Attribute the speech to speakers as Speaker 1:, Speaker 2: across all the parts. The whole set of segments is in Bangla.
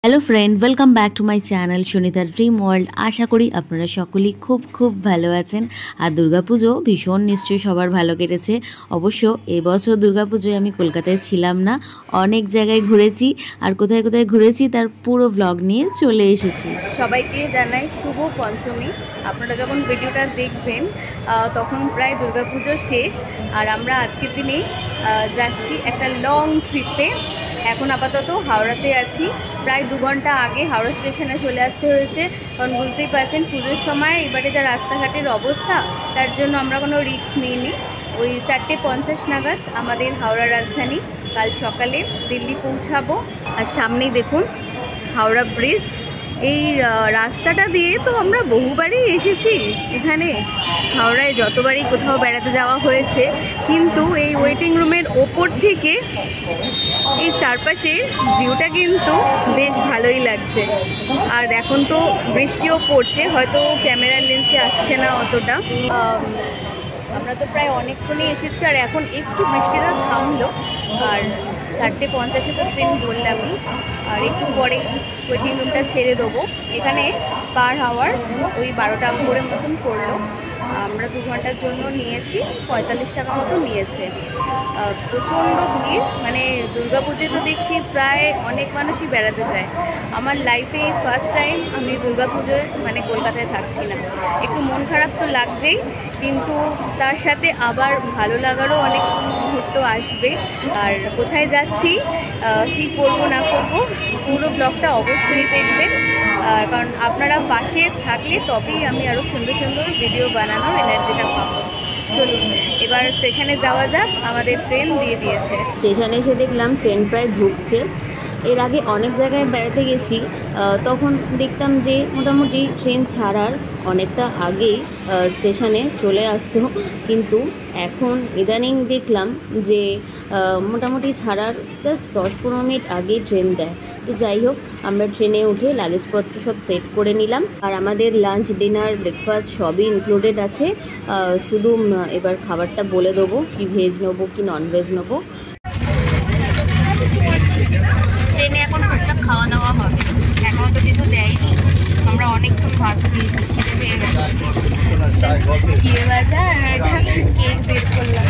Speaker 1: Hello friend, welcome back to my channel সুনিতার ড্রিম ওয়ার্ল্ড। আশা করি আপনারা সকলেই খুব ভালো আছেন। আর দুর্গাপুজো ভীষণ নিশ্চয়ই সবার ভালো কেটেছে। অবশ্য এবছর দুর্গাপুজোয় আমি কলকাতায় ছিলাম না, অনেক জায়গায় ঘুরেছি। আর কোথায় কোথায় ঘুরেছি তার পুরো ব্লগ নিয়ে চলে এসেছি।
Speaker 2: সবাইকে জানাই শুভ পঞ্চমী। আপনারা যখন ভিডিওটা দেখবেন তখন প্রায় দুর্গাপুজো শেষ। আর আমরা আজকের দিনেই যাচ্ছি একটা লং ট্রিপে। এখন আপাতত হাওড়াতে আছি। প্রায় 2 ঘন্টা আগে হাওড়া স্টেশনে চলে আসতে হয়েছে, কারণ বুঝতেই পারছেন পুজোর সময় এবারে যা রাস্তাঘাটের অবস্থা, তার জন্য আমরা কোনো রিস্ক নিইনি। ওই 4:50 নাগাদ আমাদের হাওড়া রাজধানী। কাল সকালে দিল্লি পৌঁছাবো। আর সামনেই দেখুন হাওড়া ব্রিজ। এই রাস্তাটা দিয়ে তো আমরা বহুবারই এসেছি। এখানে হাওড়ায় যতবারই কোথাও বেড়াতে যাওয়া হয়েছে, কিন্তু এই ওয়েটিং রুমের ওপর থেকে এই চারপাশের ভিউটা কিন্তু বেশ ভালোই লাগছে। আর এখন তো বৃষ্টিও পড়ছে, হয়তো ক্যামেরার লেন্সে আসছে না অতটা। আমরা তো প্রায় অনেকক্ষণই এসেছি, আর এখন একটু বৃষ্টিটা থামলো। আর 4:50 তো ট্রেন বললামই, আর একটু পরে ওয়েটিং রুমটা ছেড়ে দেবো। এখানে পার আওয়ার ওই 12 টাকা করে মতন পড়লো। আমরা 2 ঘন্টার জন্য নিয়েছি, 45 টাকা মতো নিয়েছে। প্রচণ্ড ভিড়, মানে দুর্গাপুজোয় তো দেখছি প্রায় অনেক মানুষই বেড়াতে যায়। আমার লাইফে ফার্স্ট টাইম আমি দুর্গাপুজোয় মানে কলকাতায় থাকছি না। একটু মন খারাপ তো লাগছেই, কিন্তু তার সাথে আবার ভালো লাগারও অনেক মুহূর্ত আসবে। আর কোথায় যাচ্ছি, কী করব না করব, পুরো ব্লগটা অবশ্যই দেখবেন। কারণ আপনারা পাশে থাকলে তবেই আমি আরও সুন্দর সুন্দর ভিডিও বানানোর এনার্জিটা পাবো। চলুন এবার স্টেশনে যাওয়া যাক। আমাদের ট্রেন দিয়ে দিয়েছে। স্টেশনে এসে দেখলাম ট্রেন প্রায় ঢুকছে। এর আগে অনেক জায়গায় বেড়াতে গেছি, তখন দেখতাম যে মোটামুটি ট্রেন ছাড়ার অনেকটা আগেই স্টেশনে চলে আসতো, কিন্তু এখন ইদানিং দেখলাম যে মোটামুটি ছাড়ার জাস্ট 10-15 মিনিট আগেই ট্রেন দেয়। তো যাই হোক, আমরা ট্রেনে উঠে লাগেজপত্র সব সেট করে নিলাম। আর আমাদের লাঞ্চ, ডিনার, ব্রেকফাস্ট সবই ইনক্লুডেড আছে। শুধু এবার খাবারটা বলে দেবো কি ভেজ নেবো কি ননভেজ নেবো। ট্রেনে এখন টুকটাক খাওয়া দাওয়া হবে, এখনও তো কিছু দেয়নি। আমরা অনেকক্ষণ ভাত খেয়েছি, খেতে পেয়ে গেছি। চিড়ে ভাজা আর একটা কেক বের করলাম।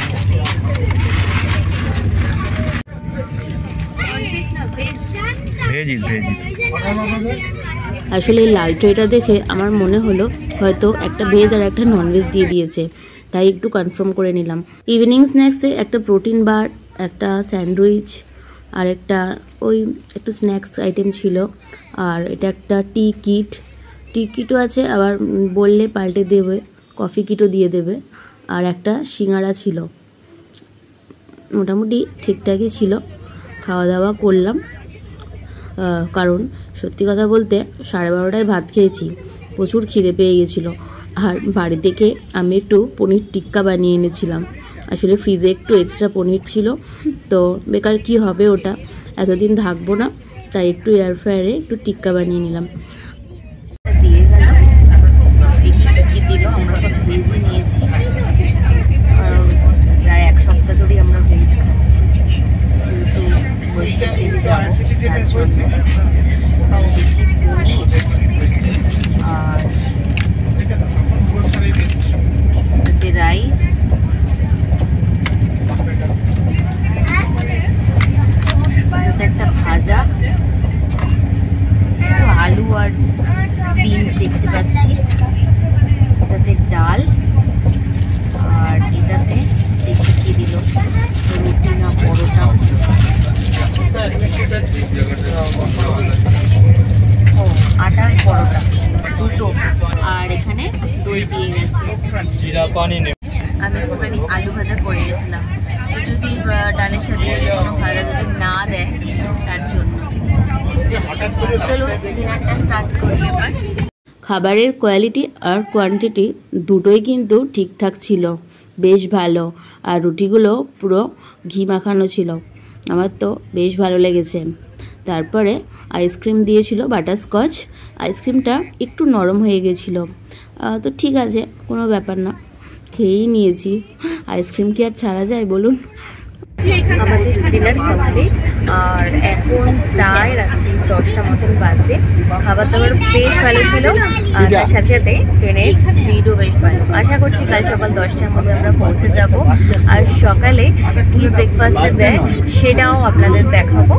Speaker 1: আসলে এই লাল ট্রেটা দেখে আমার মনে হলো হয়তো একটা ভেজ আর একটা ননভেজ দিয়ে দিয়েছে, তাই একটু কনফার্ম করে নিলাম। ইভিনিং স্ন্যাক্সে একটা প্রোটিন বার, একটা স্যান্ডউইচ, আর একটা ওই একটু স্ন্যাক্স আইটেম ছিল। আর এটা একটা টি কিটও আছে, আবার বললে পাল্টে দেবে, কফি কিটও দিয়ে দেবে। আর একটা সিঙ্গারা ছিল। মোটামুটি ঠিকঠাকই ছিল। খাওয়া দাওয়া করলাম, কারণ সত্যি কথা বলতে 12:30টায় ভাত খেয়েছি, প্রচুর খিদে পেয়ে গেছিলো। আর বাড়ি থেকে আমি একটু পনির টিক্কা বানিয়ে এনেছিলাম। আসলে ফ্রিজে একটু এক্সট্রা পনির ছিল, তো বেকার কি হবে, ওটা এতদিন থাকবো না, তাই একটু এয়ার ফ্রায়ারে একটু টিক্কা বানিয়ে নিলাম। দিয়ে গেল, দেখি কী দিল। আমরা তো ভেজই নিয়েছি, প্রায় 1 সপ্তাহ ধরেই আমরা ভেজ খাচ্ছি, যেহেতু বৈশাখ থেকে যাবো তার জন্য। দিচ্ছি পনির আর রাইস, একটা ভাজা, আলু আর বিনস দেখতে পাচ্ছি, এটাতে ডাল, আর এটাতে দেখি কি দিল, রুটি না পরোটা, ও আটার পরোটা দুটো, আর এখানে দই দিয়ে গেছে। আমি একটুখানি আলু ভাজা করে গেছিলাম, যদি ডালের সাথে যদি কোনো ভাজা যদি না দেয় তার জন্য। চলুন ডিনারটা স্টার্ট করি এবার। খাবারের কোয়ালিটি আর কোয়ান্টিটি দুটোই কিন্তু ঠিকঠাক ছিল, বেশ ভালো। আর রুটিগুলো পুরো ঘি মাখানো ছিল, আমার তো বেশ ভালো লেগেছে। তারপরে আইসক্রিম দিয়েছিল, বাটারস্কচ। আইসক্রিমটা একটু নরম হয়ে গেছিলো, তো ঠিক আছে, কোনো ব্যাপার না, খেয়েই নিয়েছি। আইসক্রিম কি আর ছাড়া যায় বলুন।
Speaker 2: আমাদের ডিনার কমপ্লিট আর এখন প্রায় রাত্রি 10টা মতন বাজে। খাবার দাবার বেশ ভালো ছিল, তার সাথে সাথে ট্রেনের স্পিডও বেশ ভালো। আশা করছি কাল সকাল 10টার মধ্যে আমরা পৌঁছে যাব। আর সকালে কি ব্রেকফাস্ট দেয় সেটাও আপনাদের দেখাবো।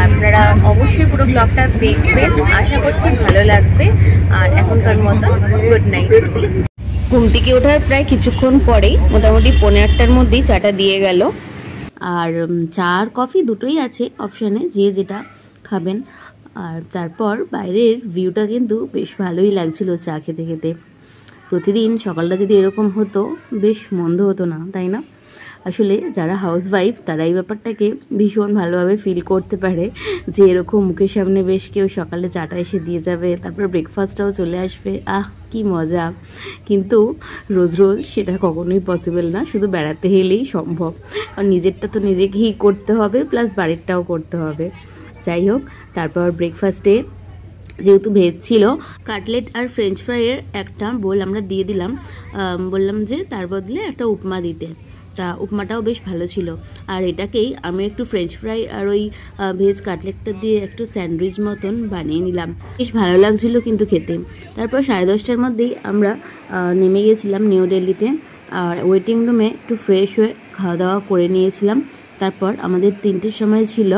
Speaker 2: আপনারা অবশ্যই পুরো ব্লগটা দেখবেন, আশা করছি ভালো লাগবে। আর এখনকার মতো গুড নাইট। ঘুম থেকে ওঠার প্রায় কিছুক্ষণ পরেই মোটামুটি 8:15টার মধ্যেই চাটা দিয়ে গেল। আর চা আর কফি দুটোই আছে অপশানে, যে যেটা খাবেন। আর তারপর বাইরের ভিউটা কিন্তু বেশ ভালোই লাগছিল চা খেতে খেতে। প্রতিদিন সকালটা যদি এরকম হতো বেশ মন্দ হতো না, তাই না? আসলে যারা হাউসওয়াইফ তারা এই ব্যাপারটাকে ভীষণ ভালোভাবে ফিল করতে পারে যে এরকম মুখের সামনে বেশ কেউ সকালে চাটা এসে দিয়ে যাবে, তারপর ব্রেকফাস্টটাও চলে আসবে। কি মজা! কিন্তু রোজ রোজ সেটা কখনোই পসিবল না, শুধু বেড়াতে এলেই সম্ভব। কারণ নিজেরটা তো নিজেকেই করতে হবে, প্লাস বাড়িরটাও করতে হবে। যাই হোক, তারপর ব্রেকফাস্টে যেহেতু ভেজ ছিল, কাটলেট আর ফ্রেঞ্চ ফ্রাইয়ের একটা বোল আমরা দিয়ে দিলাম। বললাম যে তার বদলে একটা উপমা দিতে। তা উপমাটাও বেশ ভালো ছিল। আর এটাকেই আমি একটু ফ্রেঞ্চ ফ্রাই আর ওই ভেজ কাটলেটটা দিয়ে একটু স্যান্ডউইচ মতন বানিয়ে নিলাম। বেশ ভালো লাগছিলো কিন্তু খেতে। তারপর 10:30টার মধ্যেই আমরা নেমে গেছিলাম নিউ দিল্লিতে। আর ওয়েটিং রুমে একটু ফ্রেশ হয়ে খাওয়া দাওয়া করে নিয়েছিলাম। তারপর আমাদের 3টের সময় ছিল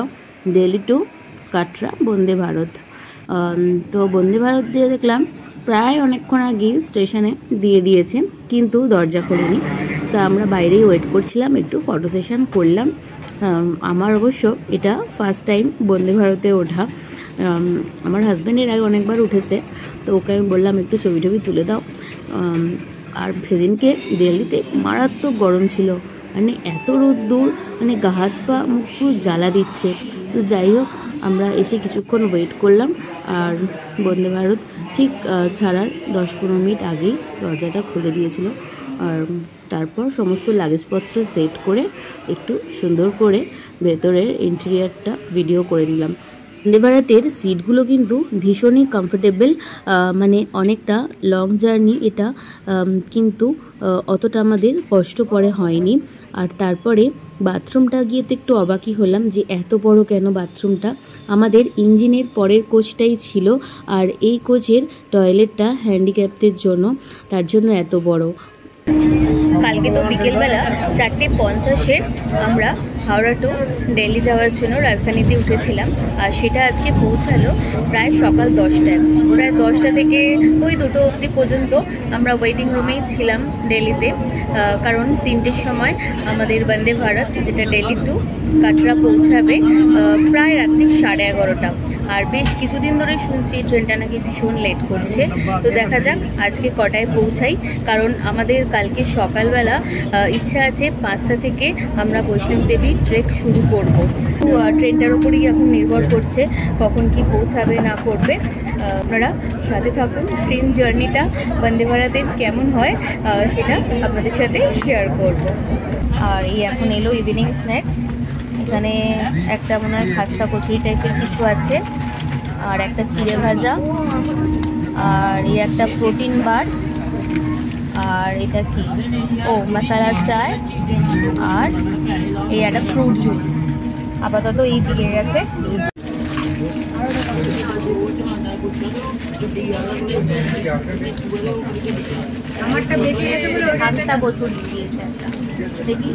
Speaker 2: দিল্লি টু কাটরা বন্দে ভারত। তো বন্দে ভারত দিয়ে দেখলাম প্রায় অনেকক্ষণ আগেই স্টেশনে দিয়ে দিয়েছে, কিন্তু দরজা খোলেনি। তা আমরা বাইরেই ওয়েট করছিলাম, একটু ফটো সেশন করলাম। আমার অবশ্য এটা ফার্স্ট টাইম বন্দে ভারতে ওঠা। আমার হাজব্যান্ডের আগে অনেকবার উঠেছে, তো ওকে আমি বললাম একটু ছবি টবি তুলে দাও। আর সেদিনকে দিল্লিতে মারাত্মক গরম ছিল, মানে এত রোদ্দুর, মানে গা হাত পা মুখ পুরো জ্বালা দিচ্ছে। তো যাই হোক, আমরা এসে কিছুক্ষণ ওয়েট করলাম। আর বন্দে ভারত ঠিক ছাড়ার 10-15 মিনিট আগেই দরজাটা খুলে দিয়েছিল। আর তারপর সমস্ত লাগেজপত্র সেট করে একটু সুন্দর করে ভেতরের ইন্টেরিয়ারটা ভিডিও করে নিলাম। বন্দে ভারতের সিটগুলো কিন্তু ভীষণই কমফোর্টেবল, মানে অনেকটা লং জার্নি এটা, কিন্তু অতটা আমাদের কষ্ট পরে হয়নি। আর তারপরে বাথরুমটা গিয়ে তো একটু অবাকই হলাম যে এত বড় কেন বাথরুমটা। আমাদের ইঞ্জিনের পরের কোচটাই ছিল, আর এই কোচের টয়লেটটা হ্যান্ডিক্যাপদের জন্য, তার জন্য এত বড়। কালকে তো বিকেলবেলা 4:50-এ আমরা হাওড়া টু দিল্লি যাওয়ার জন্য রাজধানীতে উঠেছিলাম। আর সেটা আজকে পৌঁছালো প্রায় সকাল 10টায়। প্রায় 10টা থেকে ওই 2টো অবধি পর্যন্ত আমরা ওয়েটিং রুমেই ছিলাম দিল্লিতে। কারণ 3টের সময় আমাদের বন্দে ভারত, যেটা দিল্লি টু কাটরা পৌঁছাবে প্রায় রাত্রি 11:30টা। আর বেশ কিছুদিন ধরে শুনছি ট্রেনটা নাকি ভীষণ লেট করছে। তো দেখা যাক আজকে কটায় পৌঁছাই, কারণ আমাদের কালকে সকালবেলা ইচ্ছা আছে 5টা থেকে আমরা বৈষ্ণব দেবী ট্রেক শুরু করব। ট্রেনটার উপরেই এখন নির্ভর করছে কখন কি পৌঁছাবে না করবে। আপনারা সাথে থাকুন, ট্রেন জার্নিটা বন্দে ভারতের কেমন হয় সেটা আপনাদের সাথে শেয়ার করব। আর এই এখন এলো ইভিনিং স্ন্যাক্স। এখানে একটা মনে হয় খাস্তা কচুরি টাইপের কিছু আছে, আর একটা চিড়ে ভাজা, আর এই একটা প্রোটিন বার, আর এটা কি মশালা চায়, আর এই একটা ফ্রুট জুস। আপাতত এই দিকে গেছে। আমারটা বেঁকে গেছে বলে খাস্তা কচুরি দিয়েছে একটা। দেখি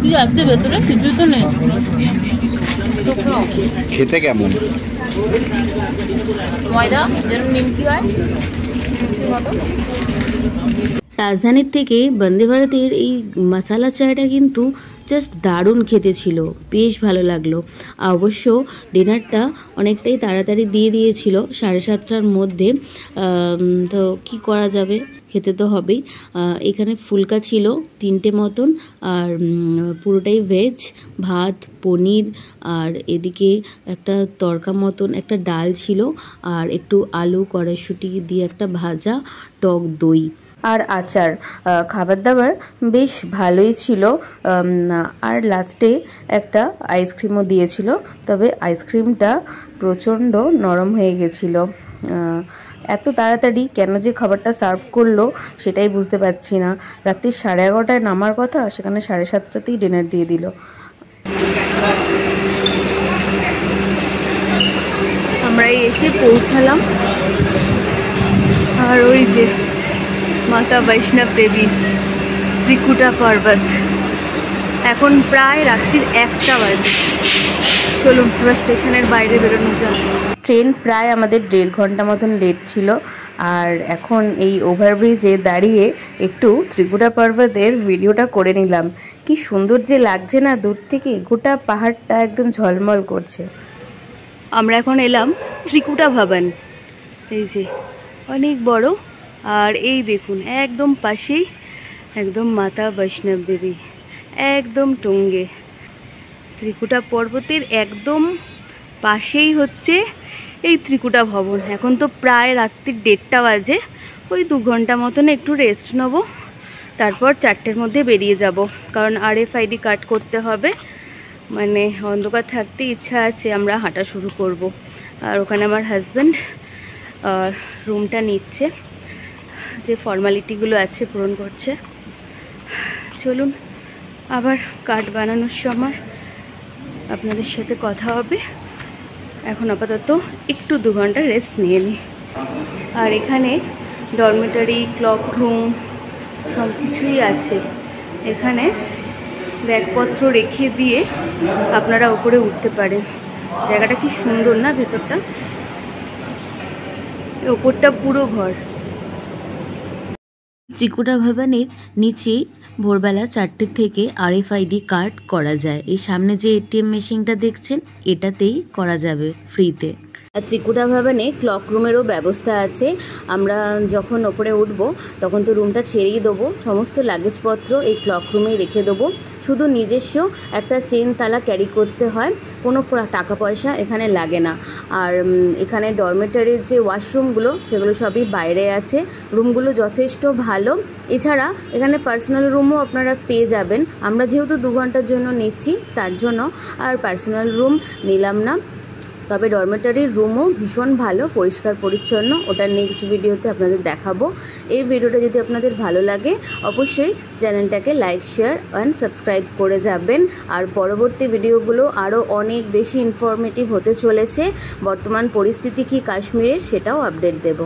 Speaker 2: কি আছে ভেতরে, কিছুই তো নেই।
Speaker 3: খেতে কেমন?
Speaker 2: ময়দা যেন নিমকি হয়, নিমকির মতো। রাজধানীর থেকে বন্দে ভারতের এই মশালা চাটা কিন্তু জাস্ট দারুণ খেতে ছিল, বেশ ভালো লাগলো। অবশ্য ডিনারটা অনেকটাই তাড়াতাড়ি দিয়ে দিয়েছিল 7:30টার মধ্যে। তো কি করা যাবে, খেতে তো হবেই। এখানে ফুলকা ছিল 3টে মতন, আর পুরোটাই ভেজ, ভাত, পনির, আর এদিকে একটা তরকা মতন একটা ডাল ছিল, আর একটু আলু কড়াইশুঁটি দিয়ে একটা ভাজা, টক দই আর আচার। খাবার দাবার বেশ ভালোই ছিল। আর লাস্টে একটা আইসক্রিমও দিয়েছিল, তবে আইসক্রিমটা প্রচণ্ড নরম হয়ে গেছিলো।
Speaker 3: এত তাড়াতাড়ি কেন যে খাবারটা সার্ভ করলো সেটাই বুঝতে পারছি না। রাত্রি 11:30টায় নামার কথা, সেখানে 7:30টাতেই ডিনার দিয়ে দিল।
Speaker 2: আমরা এসে পৌঁছালাম, আর ওই যে মাতা বৈষ্ণব দেবী ত্রিকুটা পর্বত। এখন প্রায় রাত্রির 1টা বাজে। চলুন পুরো স্টেশনের বাইরে বেরোনো যাক।
Speaker 3: ট্রেন প্রায় আমাদের 1.5 ঘন্টা মতন লেট ছিল, আর এখন এই ওভারব্রিজে দাঁড়িয়ে একটু ত্রিকুটা পর্বতের ভিডিওটা করে নিলাম। কি সুন্দর যে লাগছে না, দূর থেকে গোটা পাহাড়টা একদম ঝলমল করছে।
Speaker 2: আমরা এখন এলাম ত্রিকুটা ভবন, এই যে অনেক বড়। আর এই দেখুন একদম পাশেই একদম মাতা বৈষ্ণব দেবী, একদম টুঙ্গে। ত্রিকুটা পর্বতের একদম পাশেই হচ্ছে এই ত্রিকুটা ভবন। এখন তো প্রায় রাত্রির 1:30টা বাজে। ওই 2 ঘন্টা মতন একটু রেস্ট নেব, তারপর 4টের মধ্যে বেরিয়ে যাব, কারণ RFID কার্ড করতে হবে। মানে অন্ধকার থাকতে ইচ্ছা আছে আমরা হাঁটা শুরু করব। আর ওখানে আমার হাজব্যান্ড রুমটা নিচ্ছে, যে ফর্মালিটিগুলো আছে পূরণ করছে। চলুন আবার কার্ড বানানোর সময় আপনাদের সাথে কথা হবে। এখন আপাতত একটু 2 ঘন্টা রেস্ট নিয়ে নিই। আর এখানে ডরমেটারি, ক্লক রুম সব কিছুই আছে। এখানে ব্যাগপত্র রেখে দিয়ে আপনারা উপরে উঠতে পারেন। জায়গাটা কি সুন্দর না, ভেতরটা, ওপরটা পুরো ঘর।
Speaker 1: ত্রিকুটা ভবনের নিচেই ভোরবেলা 4টে থেকে RFID কার্ড করা যায়। এই সামনে যে ATM মেশিনটা দেখছেন, এটাতেই করা যাবে ফ্রিতে। আর ত্রিকুটা ভবনে ক্লক রুমেরও ব্যবস্থা আছে। আমরা যখন ওপরে উঠবো তখন তো রুমটা ছেড়েই দেবো, সমস্ত লাগেজপত্র এই ক্লক রুমেই রেখে দেবো। শুধু নিজস্ব একটা চেন তালা ক্যারি করতে হয়, কোনো টাকা পয়সা এখানে লাগে না। আর এখানে ডরমেটারির যে ওয়াশরুমগুলো সেগুলো সবই বাইরে আছে। রুমগুলো যথেষ্ট ভালো। এছাড়া এখানে পার্সোনাল রুমও আপনারা পেয়ে যাবেন। আমরা যেহেতু 2 ঘন্টার জন্য নিচ্ছি, তার জন্য আর পার্সোনাল রুম নিলাম না। তবে ডরমেটারির রুমও ভীষণ ভালো, পরিষ্কার পরিচ্ছন্ন। ওটা নেক্সট ভিডিওতে আপনাদের দেখাবো। এই ভিডিওটা যদি আপনাদের ভালো লাগে অবশ্যই চ্যানেলটাকে লাইক, শেয়ার অ্যান্ড সাবস্ক্রাইব করে যাবেন। আর পরবর্তী ভিডিওগুলো আরও অনেক বেশি ইনফরমেটিভ হতে চলেছে। বর্তমান পরিস্থিতি কি কাশ্মীরের, সেটাও আপডেট দেব।